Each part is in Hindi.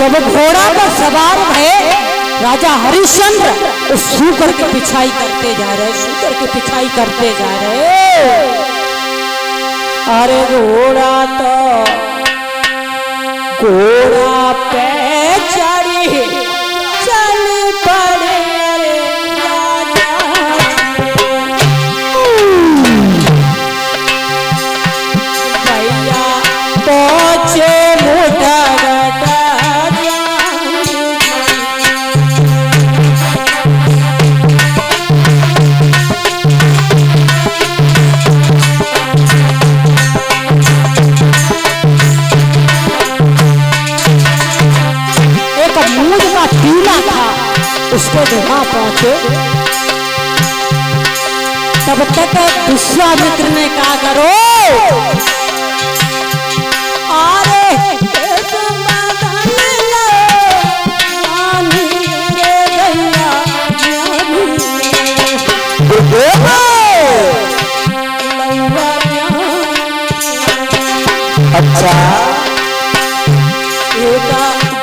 जब घोड़ा पर सवार भये राजा हरिश्चंद्र उस सूकर की पिछाई करते जा रहे, सूकर की पिछाई करते जा रहे। अरे घोड़ा पे चढ़ी चल पड़े भैया पहुंचे मोटा उसको वहां पहुंचे। तब तक विश्वामित्र ने कहा करो अच्छा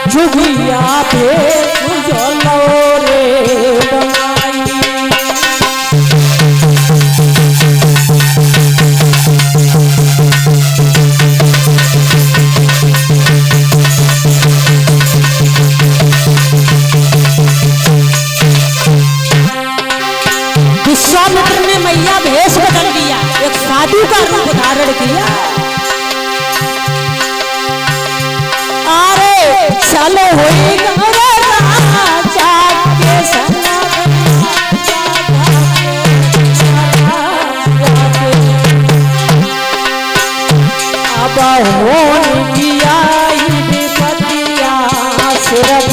जुगिया विश्वामित्र ने मैया भेष बदल लिया, एक साधु का रूप धारण किया। अरे चलो होई राजा के अब होन किया विपतिया सिर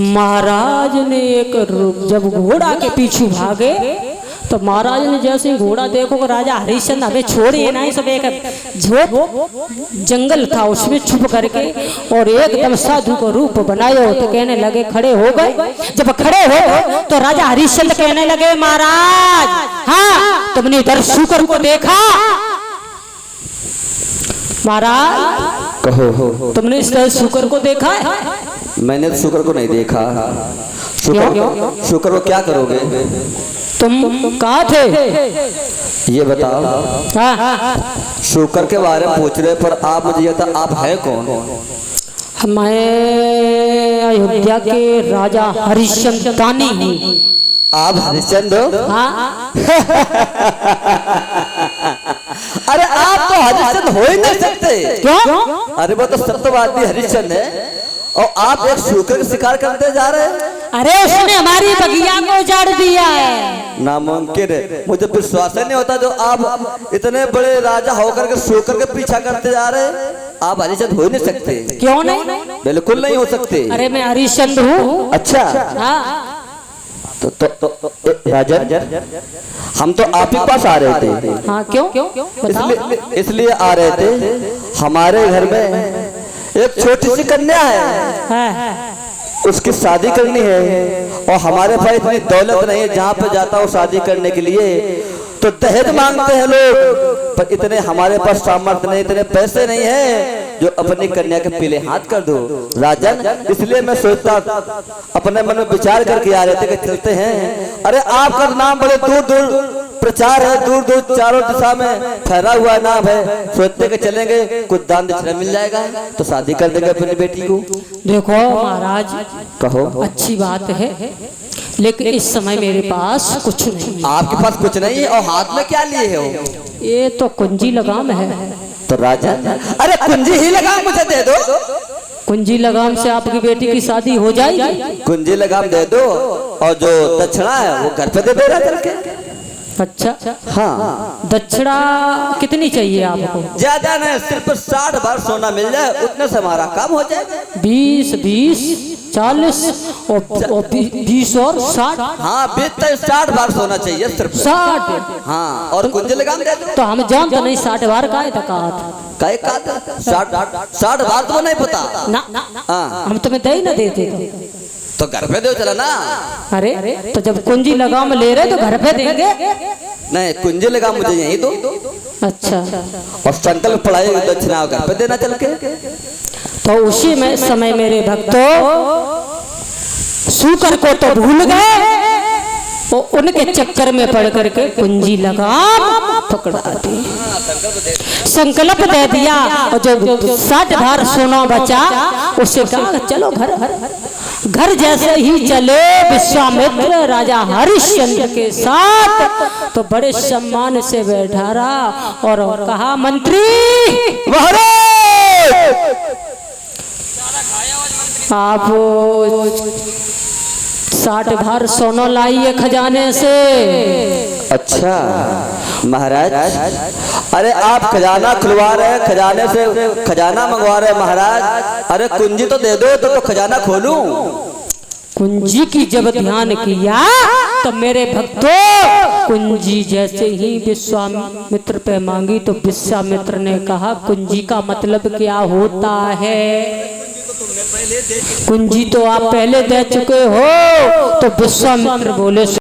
महाराज ने एक जब घोड़ा के पीछे भागे तो महाराज ने जैसे ही घोड़ा देखो राजा हरिश्चंद्र हमें छोड़े नहीं, सब एक झोप जंगल था उसमें छुप करके और एकदम साधु को रूप बनायो। तो कहने लगे खड़े हो गए। जब खड़े हो तो राजा हरिश्चंद्र कहने लगे महाराज हाँ तुमने इधर सूकर को देखा? महाराज कहो तुमने इस सूकर को देखा है? मैंने तो शुक्र को नहीं देखा। शुक्र को क्या करोगे? तुम कहाँ थे ये बताओ। शुक्र के बारे में पूछ रहे पर आप मुझे ये आप है कौन? मैं अयोध्या के राजा हरिश्चंद्र दानी हूँ। आप हरिश्चंद्र? हाँ अरे आप तो हरिश्चंद्र हो ही नहीं सकते। क्यों? अरे वो तो सत्यवादी हरिश्चंद्र है और आप एक शुक्र का शिकार करते जा रहे हैं। अरे उसने हमारी बगिया को उजाड़ दिया है। नामुमकिन है, मुझे विश्वास नहीं होता जो आप इतने बड़े राजा होकर के शुक्र के पीछा करते जा रहे हैं। आप हरिश्चंद्र हो ही नहीं सकते। क्यों नहीं? बिल्कुल नहीं हो सकते। अरे मैं हरिश्चंद्र हूँ। अच्छा हाँ। तो राजन हम तो आप ही पास आ रहे थे। हाँ क्यों? इसलिए आ रहे थे, हमारे घर में एक छोटी सी कन्या है, उसकी शादी करनी है और हमारे पास इतनी दौलत नहीं है जहाँ पे जाता हूँ शादी करने के लिए तो दहेज मांगते हैं लोग, पर इतने हमारे पास सामर्थ्य नहीं, इतने पैसे नहीं है जो अपनी कन्या के पीले हाथ कर दो राजन। इसलिए मैं सोचता अपने मन में विचार करके आ रहे थे कि चलते हैं। अरे आपका नाम बड़े दूर दूर प्रचार है, दूर दूर चारों दिशा में फैला हुआ नाम है, सोचते कि चलेंगे कुछ दान दक्षिणा मिल जाएगा तो शादी कर देंगे अपनी बेटी को। देखो महाराज कहो। अच्छी बात है लेकिन इस समय मेरे पास कुछ नहीं। आपके पास कुछ नहीं है और हाथ में क्या लिए हो? ये तो कुंजी लगाम है। तो राजा, अरे कुंजी ही लगाम मुझे दे दो। कुंजी लगाम से आपकी बेटी की शादी हो जाएगी। कुंजी लगाम दे दो और जो दक्षिणा है वो घर पे दे देना चल के। अच्छा, हाँ। दक्षिणा कितनी चाहिए आपको? ज्यादा नहीं, सिर्फ 60 बार सोना मिल जाए उतने से हमारा काम हो जाएगा। 20, 40 और 20 और 60। हाँ 20 60 बार सोना चाहिए सिर्फ। 60। हाँ और कुंजी लगाम दे दो। तो हम जानते नहीं 60 बार का था। 60 बार तो नहीं पता ना। हाँ। हम तुम्हें दे ही ना देते तो घर पे दो चला ना। अरे तो जब कुंजी लगाम ले रहे तो घर पे देंगे। नहीं कुंजी लगाम मुझे यही दो। अच्छा। और संकल्प पढ़ाई दक्षिणा घर पे देना चल के। तो उसी में समय मेरे भक्तों सूकर को तो भूल गए, वो उनके चक्कर में पड़ करके कुंजी लगाम पकड़ा दी, संकल्प दे दिया। और जो 60 बार सोना बचा उससे कहा चलो घर। घर जैसे ही चले विश्वामित्र राजा हरिश्चंद्र के साथ तो बड़े सम्मान से बैठा रहा और कहा मंत्री आप 60 बार सोना लाइए खजाने से। अच्छा महाराज, अरे आप खजाना खुलवा रहे, खजाने से खजाना मंगवा रहे महाराज। अरे कुंजी तो दे दो तो खजाना खोलूं। कुंजी की जब ध्यान किया तो मेरे भक्तों कुंजी जैसे ही विश्वामित्र पे मांगी तो विश्वामित्र ने कहा कुंजी का मतलब क्या होता है? कुंजी तो आप पहले दे चुके हो। तो विश्वामित्र बोले